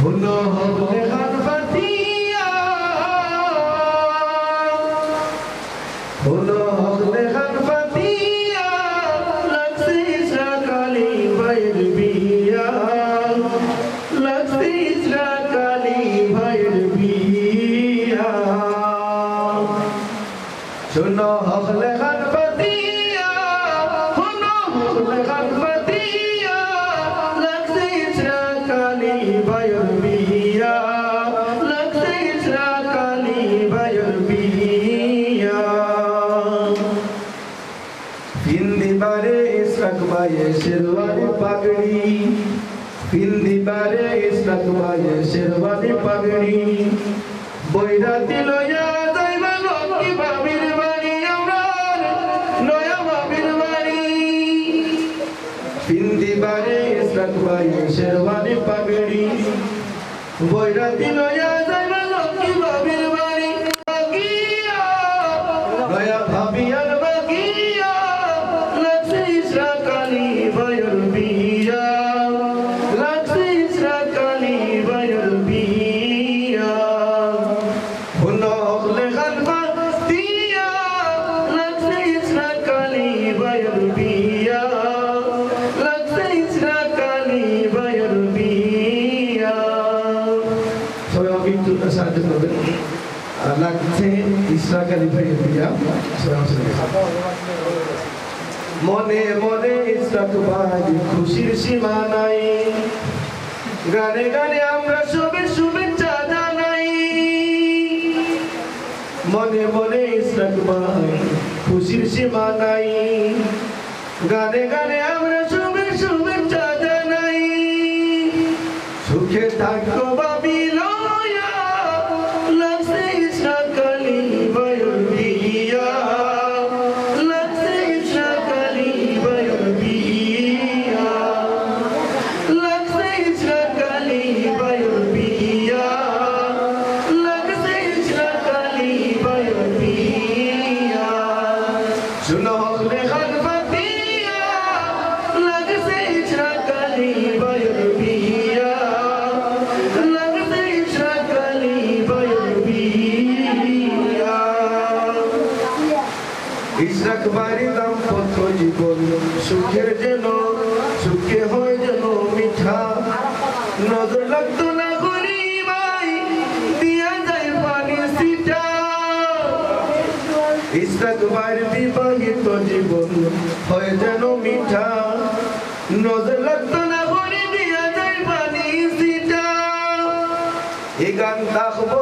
हुनो होले खनफतिया हुनो होले खनफतिया लक्ष्मी सकाली भैरविया लक्ष्मी सकाली भैरविया हुनो होले खनफतिया हुनो होले खनफतिया लक्ष्मी सकाली भैरविया लक्ष्मी सकाली भैरविया हिंदी बारे इसकबाये शेरवानी पगड़ी हिंदी बारे इसकबाये शेरवानी पगड़ी बोइरा दिलोया जाइबा लोकी बाबिर बाड़ी আমরার নয়া বাবির বাড়ি हिंदी बारे इसकबाये शेरवानी पगड़ी बोइरा दिलोया जाइबा लोकी बाबिर बाड़ी बागिया নয়া ভাবিয়ার বাগিয়া लक्ष्मी सकाली भैरविया लक्ष्मी सकाली भैरविया हुनो होले खनफतिया लक्ष्मी सकाली भैरविया लक्ष्मी सकाली भैरविया সবাই আমাকে একটু সাহায্য করবেন लक्ष्मी सकाली भैरविया মনে মনে ইসরাকবাই খুশির সীমা নাই গানে গানে আমরা সবে শুভেচ্ছা জানাই মনে মনে ইসরাকবাই খুশির সীমা নাই গানে গানে আমরা সবে শুভেচ্ছা জানাই সুখে থাকো বাবিলয়া লক্ষ্মী সকালি ভৈরবিয়া सुनो होले खनफतिया लक्ष्मी सकाली भैरविया लक्ष्मी सकाली भैरविया ইসরাকবারি দাম্পত্য জীবন সুখের যেন সুখে হয় যেন মিঠা নজর লাগতো না গরিবাই দিয়া যায় পানি সিটা ইসরাকবারি বিবাহিত জীবন হয় যেন মিঠা নজর লাগতো না গরি দিয়া যায় পানি সিটা এই গান তাকবো